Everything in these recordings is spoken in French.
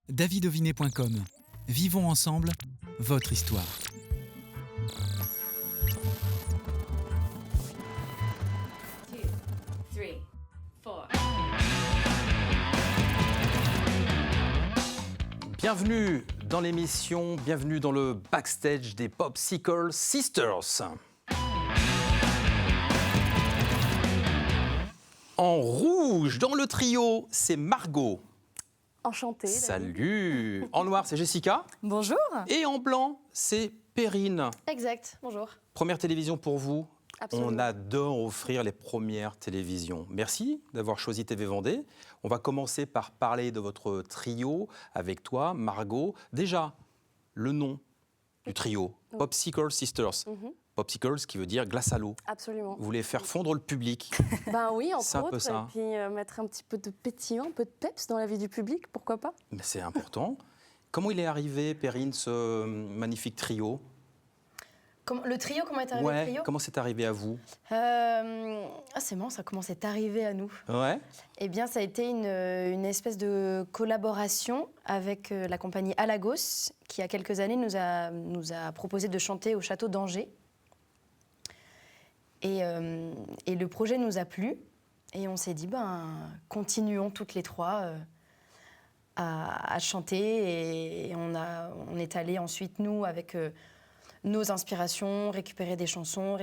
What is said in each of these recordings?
davidovinet.com. Vivons ensemble votre histoire. Bienvenue dans l'émission, bienvenue dans le backstage des Popsicle Sisters. En rouge, dans le trio, c'est Margot. Enchantée. Salut. En noir, c'est Jessica. Bonjour. Et en blanc, c'est Perrine. Exact, bonjour. Première télévision pour vous. Absolument. On adore offrir les premières télévisions. Merci d'avoir choisi TV Vendée. On va commencer par parler de votre trio avec toi, Margot. Déjà, le nom du trio, Popsicle Sisters. Popsicles, qui veut dire glace à l'eau. Absolument. Vous voulez faire fondre le public. Ben oui, C'est entre un peu autres, ça. et puis mettre un petit peu de pétillant, un peu de peps dans la vie du public, pourquoi pas. Mais c'est important. Comment il est arrivé, Perrine, ce magnifique trio? Le trio, comment est arrivé le trio? Comment c'est arrivé à vous? C'est marrant, ça comment c'est arrivé à nous. Ouais. Eh bien, ça a été une espèce de collaboration avec la compagnie Alagos, qui, il y a quelques années, nous a proposé de chanter au château d'Angers. Et le projet nous a plu. Et on s'est dit, continuons toutes les trois à chanter. Et on est allés ensuite, nous, avec nos inspirations, récupérer des chansons.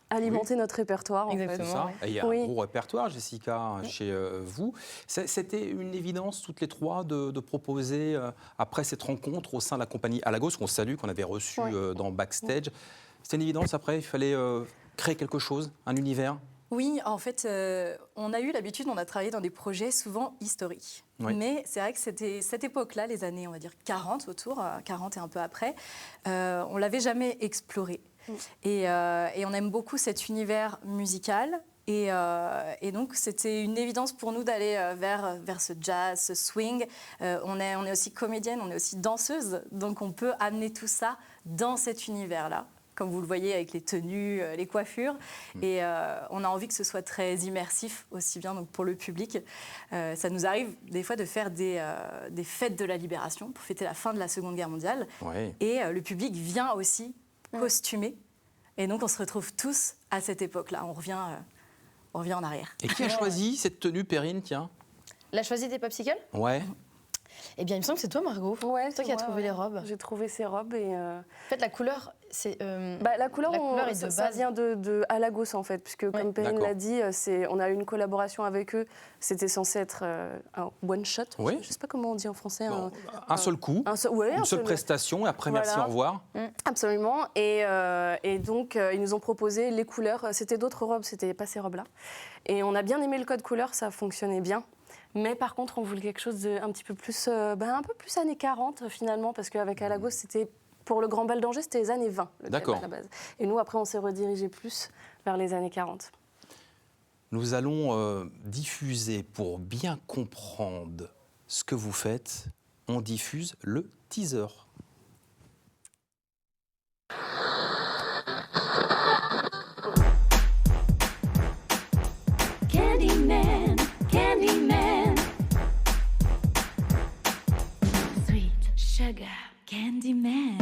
Alimenter notre répertoire, en Exactement. fait. Ça. Ouais. Et il y a Oui. un gros répertoire, Jessica, chez vous. C'était une évidence, toutes les trois, de proposer, après cette rencontre au sein de la compagnie Alagos, qu'on salue, qu'on avait reçu dans Backstage. C'était une évidence, après, il fallait créer quelque chose, un univers. Oui, en fait, on a eu l'habitude, on a travaillé dans des projets souvent historiques. Oui. Mais c'est vrai que c'était cette époque-là, les années, on va dire 40 autour, 40 et un peu après, on ne l'avait jamais exploré. Et on aime beaucoup cet univers musical. Et donc, c'était une évidence pour nous d'aller vers ce jazz, ce swing. On est aussi comédienne, on est aussi danseuse. Donc, on peut amener tout ça dans cet univers-là, comme vous le voyez avec les tenues, les coiffures. Et on a envie que ce soit très immersif, aussi bien donc pour le public. Ça nous arrive des fois de faire des fêtes de la Libération pour fêter la fin de la Seconde Guerre mondiale. Ouais. Et le public vient aussi costumé. Et donc, on se retrouve tous à cette époque-là. On revient en arrière. Et qui a choisi cette tenue, Perrine, tiens? L'a choisi des Popsicles? Ouais. Eh bien, il me semble que c'est toi, Margot. Ouais, C'est toi qui as trouvé les robes. J'ai trouvé ces robes et... En fait, la couleur, c'est... La couleur est de ça base. vient de Alagos, en fait, puisque comme Perrine D'accord. l'a dit, on a eu une collaboration avec eux. C'était censé être un one-shot. Oui. Je ne sais pas comment on dit en français. Bon, un seul coup, un une seule prestation, et après, merci, Voilà. au revoir. Absolument. Et donc, ils nous ont proposé les couleurs. C'était d'autres robes, c'était pas ces robes-là. Et on a bien aimé le code couleur, ça fonctionnait bien. Mais par contre, on voulait quelque chose d'un petit peu plus, un peu plus années 40 finalement, parce qu'avec Alagos, c'était pour le Grand Bal d'Angers, c'était les années 20 le thème D'accord. à la base. Et nous, après, on s'est redirigé plus vers les années 40. Nous allons diffuser, pour bien comprendre ce que vous faites, on diffuse le teaser. Candyman, Candyman. Sweet sugar, Candyman.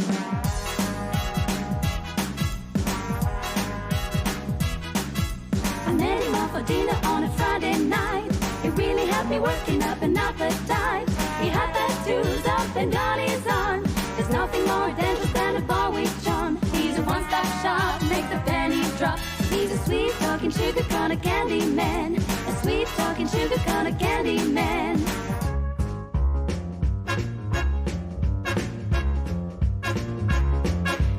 I met him out for dinner on a Friday night. He really had me working up an appetite. He had tattoos up and got his on. There's nothing more dangerous than a bar with charm. He's a one-stop shop, makes the pennies drop. He's a sweet-talking, sugar kind of candy man. A sweet-talking, sugar kind of candy man.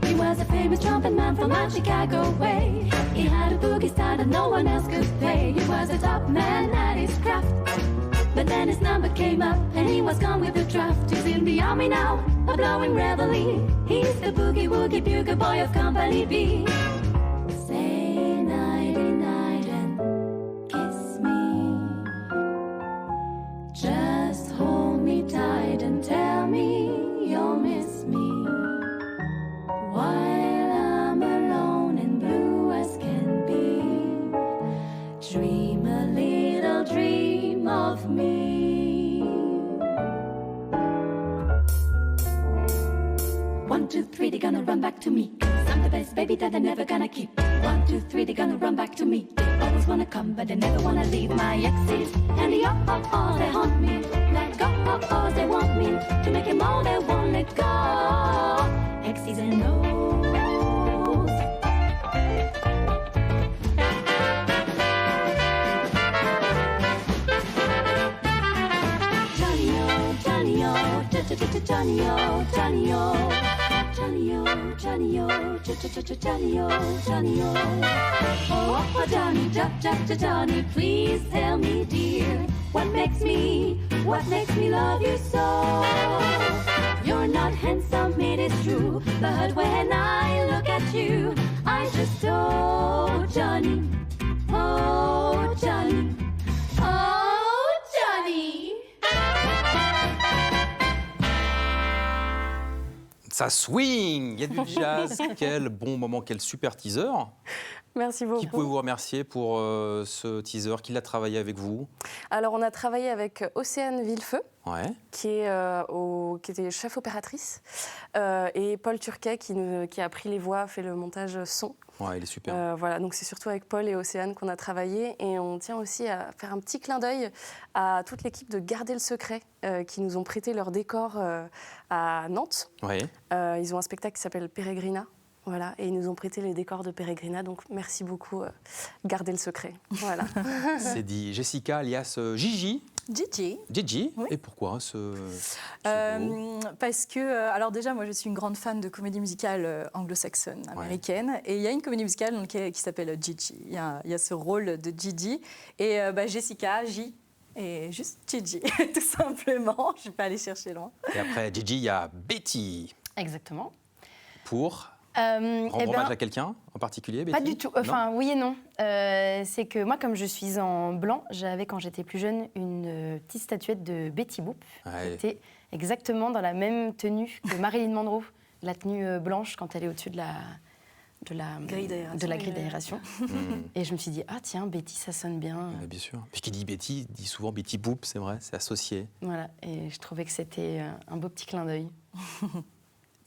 He was a famous trumpet man from a Chicago way. He had a boogie style that no one else could play. He was a top man at his craft. But then his number came up and he was gone with the draft. He's in the army now, a blowing reveille. He's the boogie-woogie bugle boy of Company B. Say nighty-night and kiss me. Just hold me tight and tell me you'll miss me. While I'm alone and blue as can be, dream a little dream of me. 2, 3, they're gonna run back to me. 'Cause I'm the best baby that they're never gonna keep. 1, 2, 3, they're gonna run back to me. They always wanna come, but they never wanna leave. My exes and the oh, they haunt me. Let go, oh, they want me to make them all they won't let go. Exes and O's. Johnny O, Johnny O, Johnny O, Johnny O, Johnny O, Johnny O, Johnny O. Oh, Johnny, Johnny, please tell me, dear, what makes me love you so? You're not handsome, it is true, but when I look at you, I just oh, Johnny, oh, Johnny, oh, Johnny. Ça swing, il y a du jazz. Quel bon moment, quel super teaser. Merci beaucoup. Qui pouvez-vous remercier pour ce teaser? Qui l'a travaillé avec vous? Alors, on a travaillé avec Océane Villefeu, Ouais. qui était chef opératrice, et Paul Turquet, qui a pris les voix, fait le montage son. Ouais, il est super. Voilà, donc c'est surtout avec Paul et Océane qu'on a travaillé. Et on tient aussi à faire un petit clin d'œil à toute l'équipe de Garder le Secret, qui nous ont prêté leur décor à Nantes. Ouais. Ils ont un spectacle qui s'appelle Peregrina. Voilà, et ils nous ont prêté les décors de Peregrina, donc merci beaucoup, Garder le Secret. Voilà. C'est dit. Jessica, alias Gigi. Gigi. Gigi. Oui. Et pourquoi ce mot? Parce que, alors déjà, moi je suis une grande fan de comédie musicale anglo-saxonne, américaine. Et il y a une comédie musicale qui s'appelle Gigi. Il y a ce rôle de Gigi. Et Jessica, J. Et juste Gigi, tout simplement. Je ne vais pas aller chercher loin. Et après Gigi, il y a Betty. Exactement. Pour Eh rendre hommage à quelqu'un en particulier, Betty? Pas du tout. Enfin, oui et non. C'est que moi, comme je suis en blanc, j'avais, quand j'étais plus jeune, une petite statuette de Betty Boop. Ouais. Qui était exactement dans la même tenue que Marilyn Monroe. La tenue blanche quand elle est au-dessus de la Grille d'aération. de la grille d'aération. Mm. Et je me suis dit, ah tiens, Betty, ça sonne bien. Bien sûr. Puis qui dit Betty, dit souvent Betty Boop, c'est vrai, c'est associé. Voilà. Et je trouvais que c'était un beau petit clin d'œil.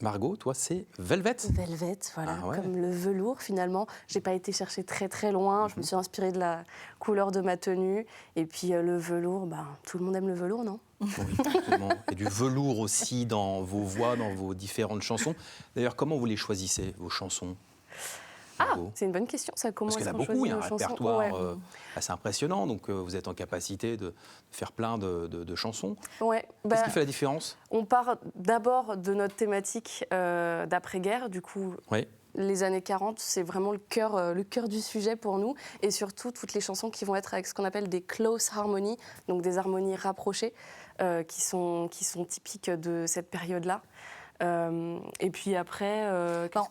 Margot, toi, c'est Velvet. Velvet, voilà, Ah ouais. comme le velours finalement. J'ai pas été chercher très très loin. Je me suis inspirée de la couleur de ma tenue. Et puis le velours, tout le monde aime le velours, non? Oui, absolument. Et du velours aussi dans vos voix, dans vos différentes chansons. D'ailleurs, comment vous les choisissez, vos chansons? Ah, Margot? c'est une bonne question. Ça, comment Parce qu'il y en a est-ce qu'on beaucoup, il y a un choisit nos chansons? répertoire Ouais. assez impressionnant, donc vous êtes en capacité de faire plein de chansons. Ouais, Qu'est-ce qui fait la différence? on part d'abord de notre thématique d'après-guerre. Du coup, Oui. les années 40, c'est vraiment le cœur du sujet pour nous. Et surtout, toutes les chansons qui vont être avec ce qu'on appelle des close harmonies, donc des harmonies rapprochées, qui sont typiques de cette période-là. Et puis après...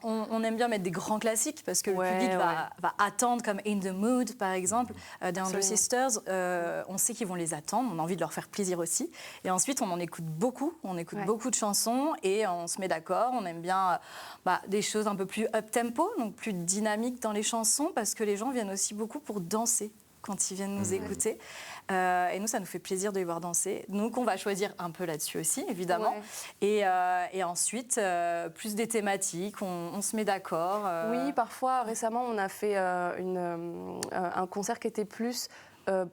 On aime bien mettre des grands classiques parce que Ouais, le public ouais. va attendre, comme In the Mood par exemple, des Andrew Absolument. Sisters. On sait qu'ils vont les attendre, on a envie de leur faire plaisir aussi. Et ensuite, on en écoute beaucoup, Ouais. beaucoup de chansons et on se met d'accord. On aime bien des choses un peu plus up-tempo, donc plus dynamiques dans les chansons parce que les gens viennent aussi beaucoup pour danser quand ils viennent nous écouter. Et nous, ça nous fait plaisir de les voir danser. Donc, on va choisir un peu là-dessus aussi, évidemment. Ouais. Et ensuite, plus des thématiques, on se met d'accord. Oui, parfois, récemment, on a fait un concert qui était plus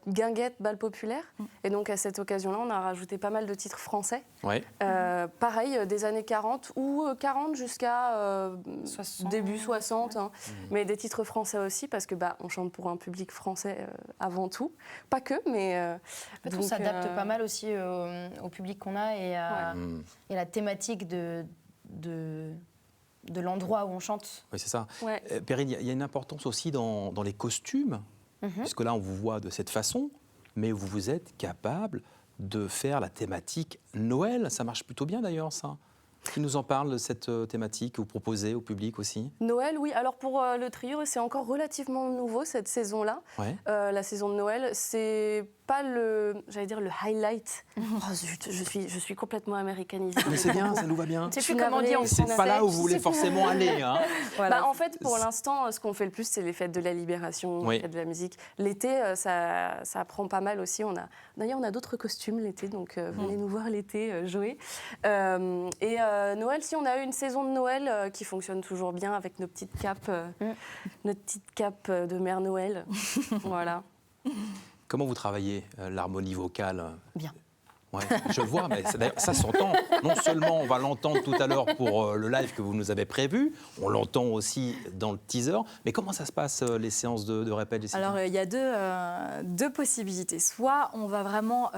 guinguette, bal populaire. Et donc, à cette occasion-là, on a rajouté pas mal de titres français. Ouais. Pareil, des années 40 ou 40 jusqu'à 60. début 60. Hein. Mais des titres français aussi, parce que on chante pour un public français avant tout. Pas que, mais... En fait, on donc, s'adapte pas mal aussi au public qu'on a et à la thématique de l'endroit où on chante. Oui, c'est ça. Ouais. Perrine, il y a une importance aussi dans les costumes, puisque là, on vous voit de cette façon, mais vous êtes capable de faire la thématique Noël. Ça marche plutôt bien d'ailleurs, ça. Qui nous en parle de cette thématique que vous proposez au public aussi? Noël, oui. Alors pour le trio, c'est encore relativement nouveau cette saison-là. Ouais. La saison de Noël, c'est pas j'allais dire le highlight. Oh, zut, je suis complètement américanisée. Mais c'est bien, ça nous va bien. Je sais plus comment on dit en C'est français. pas là où vous voulez forcément aller. Hein. Voilà. En fait, pour l'instant, ce qu'on fait le plus, c'est les fêtes de la libération, Oui. les fêtes de la musique. L'été, ça prend pas mal aussi. D'ailleurs, on a d'autres costumes l'été, donc venez nous voir l'été jouer. Et Noël, si on a eu une saison de Noël qui fonctionne toujours bien avec nos petites capes, de Mère Noël. Voilà. Comment vous travaillez l'harmonie vocale? Bien. Ouais, je le vois, mais d'ailleurs, ça s'entend. Non seulement on va l'entendre tout à l'heure pour le live que vous nous avez prévu, on l'entend aussi dans le teaser. Mais comment ça se passe, les séances de répète, Jessica? Alors, il y a deux possibilités. Soit on va vraiment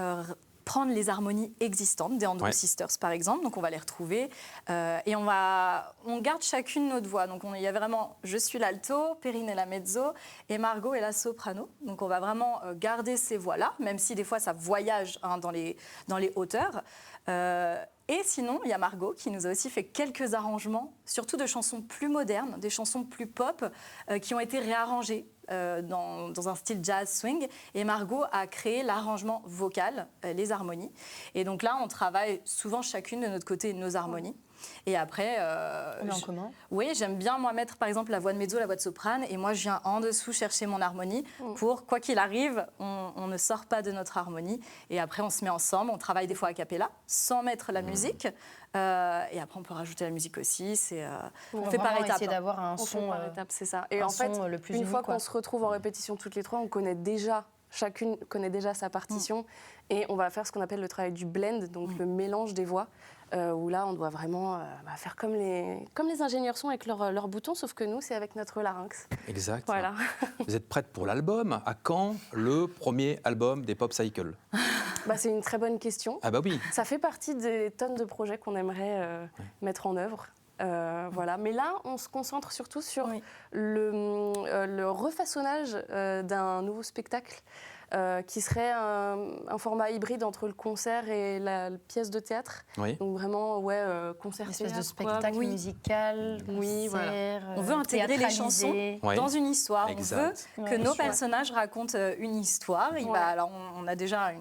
prendre les harmonies existantes des Andrew Sisters, par exemple. Donc, on va les retrouver et on garde chacune notre voix. Donc, il y a vraiment, je suis l'alto, Perrine est la mezzo et Margot est la soprano. Donc, on va vraiment garder ces voix-là, même si des fois, ça voyage dans les hauteurs. Et sinon, il y a Margot qui nous a aussi fait quelques arrangements, surtout de chansons plus modernes, des chansons plus pop, qui ont été réarrangées dans un style jazz swing. Et Margot a créé l'arrangement vocal, les harmonies. Et donc là, on travaille souvent chacune de notre côté nos harmonies. Et après, On est en commun. oui, j'aime bien moi mettre par exemple la voix de mezzo, la voix de soprane, et moi je viens en dessous chercher mon harmonie pour quoi qu'il arrive, on ne sort pas de notre harmonie. Et après, on se met ensemble, on travaille des fois a cappella, sans mettre la musique. Et après, on peut rajouter la musique aussi. On fait par vraiment étapes. essayer d'avoir un On fait son, par étapes, c'est ça. Et un en fait, son le plus une unique, fois quoi. qu'on se retrouve en répétition toutes les trois, chacune connaît déjà sa partition et on va faire ce qu'on appelle le travail du blend, donc le mélange des voix, où là on doit vraiment faire comme les ingénieurs son avec leurs boutons, sauf que nous c'est avec notre larynx. Exact. Voilà. Vous êtes prête pour l'album? À quand le premier album des Pop Cycle? C'est une très bonne question. Ah bah oui. Ça fait partie des tonnes de projets qu'on aimerait mettre en œuvre. Voilà. Mais là, on se concentre surtout sur le refaçonnage d'un nouveau spectacle qui serait un format hybride entre le concert et la pièce de théâtre. Oui. Donc vraiment, concert Une espèce de théâtre, quoi. spectacle Oui. musical, Oui, voilà. concert, On veut intégrer les théâtralisé. Ouais. dans une histoire. Exact. On veut que Ouais, nos chouette. personnages racontent une histoire. Ouais. Alors, on a déjà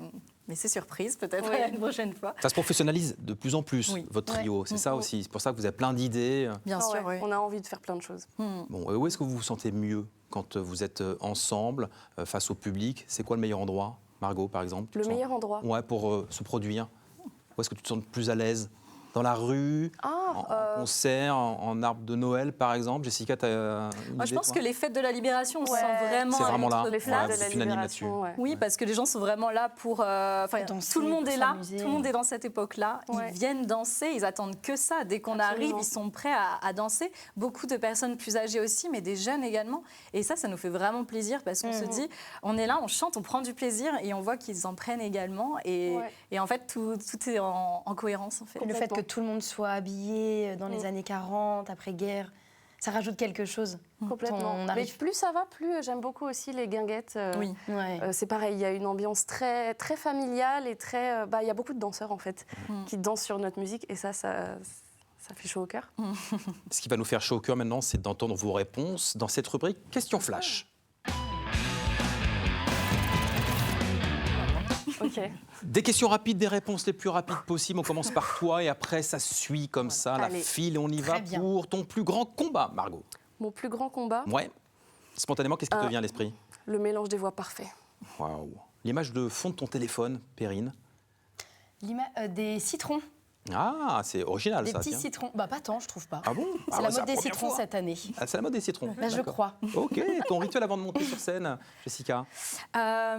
mais c'est surprise, peut-être Ouais. une prochaine fois. Ça se professionnalise de plus en plus, Oui. votre trio. C'est ça aussi. C'est pour ça que vous avez plein d'idées. Bien Ah sûr, ouais, oui. on a envie de faire plein de choses. Bon, où est-ce que vous vous sentez mieux quand vous êtes ensemble, face au public? C'est quoi le meilleur endroit, Margot, par exemple? Tu Le te sens- meilleur endroit. Ouais, pour se produire. Où est-ce que tu te sens plus à l'aise? Dans la rue, en concert, en arbre de Noël, par exemple? Jessica, tu as une Moi, je idée, pense toi que les fêtes de la libération, on se Ouais. sent vraiment C'est à vraiment là. notre Les Ouais, fêtes vous de la êtes unanime libération. Ouais. Oui, parce que les gens sont vraiment là pour... Danser, tout le monde pour est là, s'amuser. tout le monde est dans cette époque-là. Ouais. Ils viennent danser, ils attendent que ça. Dès qu'on Absolument. arrive, ils sont prêts à danser. Beaucoup de personnes plus âgées aussi, mais des jeunes également. Et ça nous fait vraiment plaisir parce qu'on se dit, on est là, on chante, on prend du plaisir et on voit qu'ils en prennent également. Et, Ouais. et en fait, tout est en cohérence, en fait. Le fait que tout le monde soit habillé dans les années 40, après-guerre, ça rajoute quelque chose. Complètement. On Mais arrive. plus ça va, plus j'aime beaucoup aussi les guinguettes. Oui. Ouais. C'est pareil, il y a une ambiance très, très familiale et très. Il y a beaucoup de danseurs en fait qui dansent sur notre musique et ça fait chaud au cœur. Ce qui va nous faire chaud au cœur maintenant, c'est d'entendre vos réponses dans cette rubrique Question Flash. Ok. Des questions rapides, des réponses les plus rapides possibles. On commence par toi et après, ça suit comme ça, la Allez. file et on y va Très bien. pour ton plus grand combat, Margot. Mon plus grand combat, Ouais. Spontanément, qu'est-ce qui te vient à l'esprit? le mélange des voix parfait. Waouh. L'image de fond de ton téléphone, Perrine. Des citrons, Ah, c'est original des ça. petits tiens. citrons. Pas tant, je trouve pas. Ah bon? C'est la mode des citrons cette année. Ah, c'est la mode des citrons. Là, je D'accord. crois. Ok, ton rituel avant de monter sur scène, Jessica. Boire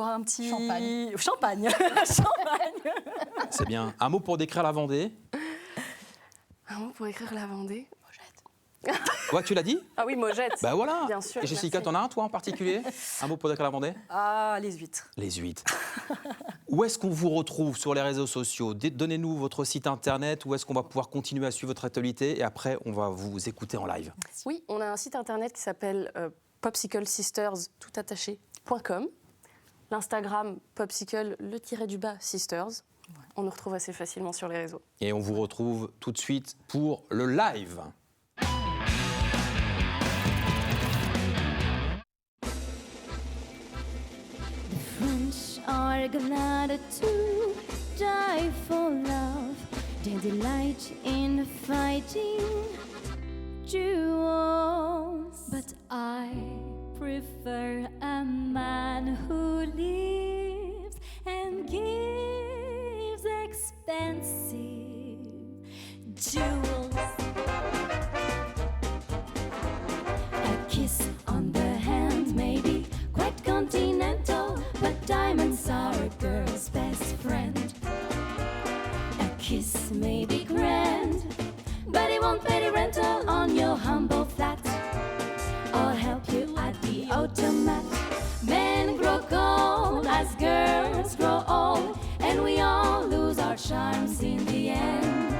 un petit... Champagne. Champagne. Champagne. C'est bien. Un mot pour décrire la Vendée. Un mot pour écrire la Vendée. Ouais, tu l'as dit? Ah oui, Mojette. Bah voilà. Bien sûr, Et Jessica, merci. t'en as un, toi, en particulier? Un mot pour décrire la Vendée? Ah, les huîtres. Les huîtres. Où est-ce qu'on vous retrouve sur les réseaux sociaux? Donnez-nous votre site internet, où est-ce qu'on va pouvoir continuer à suivre votre actualité et après, on va vous écouter en live. Oui, on a un site internet qui s'appelle popsiclesisters.com. L'Instagram popsicle _sisters. On nous retrouve assez facilement sur les réseaux. Et on vous retrouve tout de suite pour le live. are glad to die for love. They delight in fighting duels. But I prefer a man who lives and gives expensive jewels. A kiss on the hand may be quite continental, but diamonds are a girl's best friend. A kiss may be grand, but it won't pay the rental on your humble flat, or help you at the automat. Men grow cold as girls grow old, and we all lose our charms in the end.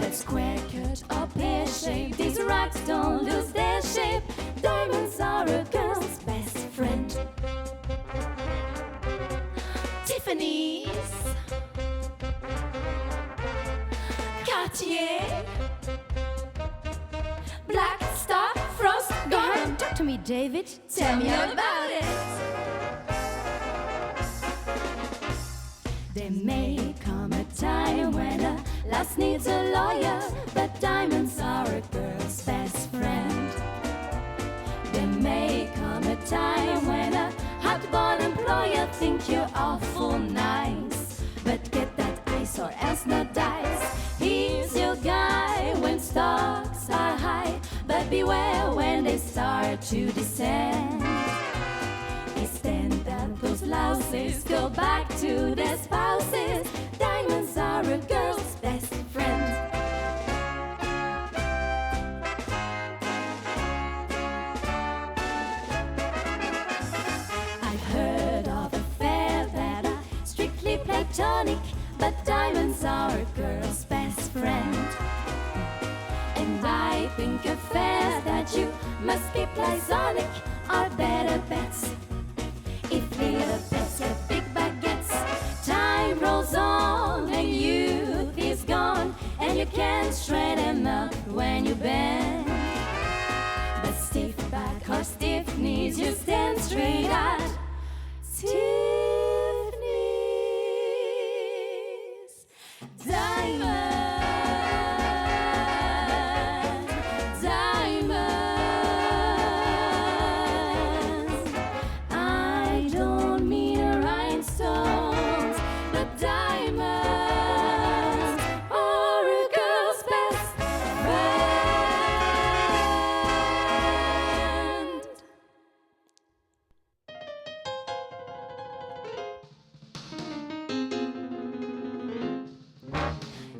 But square cut or pear shape, these rocks don't lose their shape. Diamonds are a girl's best friend. Tiffany's, Cartier, Black Star, Frost. Go ahead, talk to me, David. Tell me all about it. There may come a time when a lass needs a lawyer, but diamonds are a girl's best friend. There may come a time when a hot-boiled employer think you're awful nice, but get that ice or else no dice. He's your guy when stocks are high, but beware when they start to descend. It's then that those louses go back to their spouses. Diamonds are a girl's best friend. I've heard of affairs that are strictly platonic, but diamonds are a girl's best friend. And I think affairs that you must keep platonic are better bets. If little bets get big baguettes, time rolls on and youth is gone, and you can't shred them up when you bend. But stiff back or stiff knees, you stand straight at Tiffany's. Diamond, diamonds. I don't mean rhinestones, but diamonds are a girl's best friend.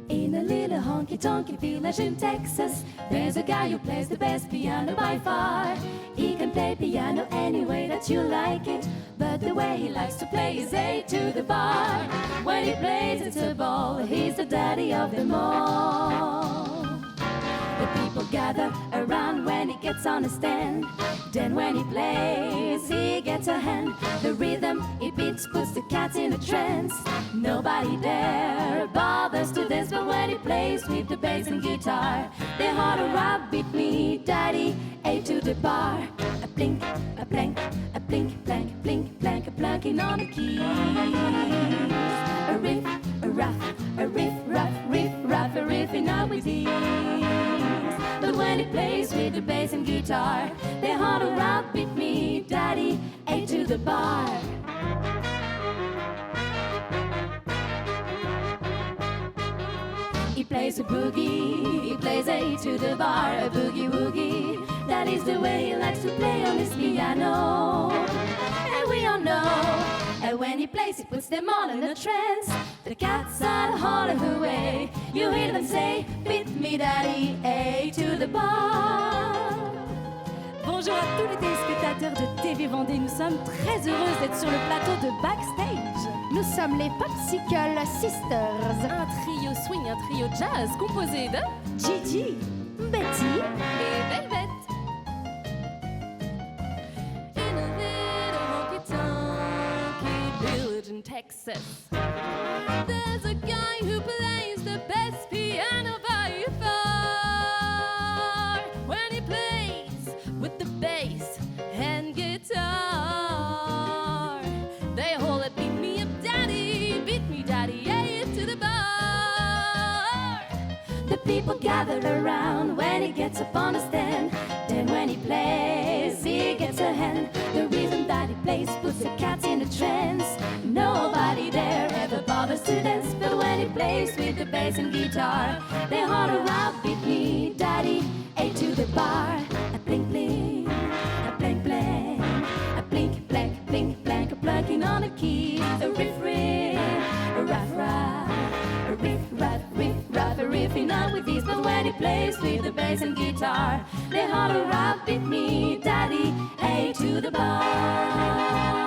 In a little honky-tonky village in Texas, there's a guy who plays the best piano by far. He can play piano any way that you like it, but the way he likes to play is A to the bar. When he plays it's a ball, he's the daddy of them all. The people gather around when he gets on the stand. Then when he plays, he gets a hand. The rhythm he beats puts the cat in a trance. Nobody there bothers to dance, but when he plays with the bass and guitar, they heart a rap beat me, daddy, A to the bar. A blink, a blank, a blink, blank, blink, blank, a blanking on the keys. A riff, a rough, a riff, rough, riff, rough, a riffing out with ease. But when he plays with the bass and guitar, they heart a rap beat me, daddy, A to the bar. He plays a boogie, he plays A to the bar, a boogie woogie. That is the way he likes to play on his piano. And we all know, and when he plays, he puts them all in a trance. The cats are holler away. You hear them say, beat me daddy, A to the bar. Bonjour à tous les téléspectateurs de TV Vendée. Nous sommes très heureuses d'être sur le plateau de Backstage. Nous sommes les Popsicle Sisters. Un trio swing, un trio jazz composé de Gigi, Betty et Velvet. In a little honky-tonky village in Texas, there's a guy who plays the best piano by far. When he plays with the bass and guitar, they all let me gather around when he gets up on the stand. Then when he plays, he gets a hand. The rhythm that he plays puts the cats in a trance. Nobody there ever bothers to dance, but when he plays with the bass and guitar, they holler out, beat me, daddy, A to the bar. A blink blink, a blank blank, a blink blank, blink blank, a plunking on the keys, a riff riff, a raff raff, a riff raff, riff raff, a riffing out with these. But when he plays with the bass and guitar, they holler out, beat me, daddy, A to the bar.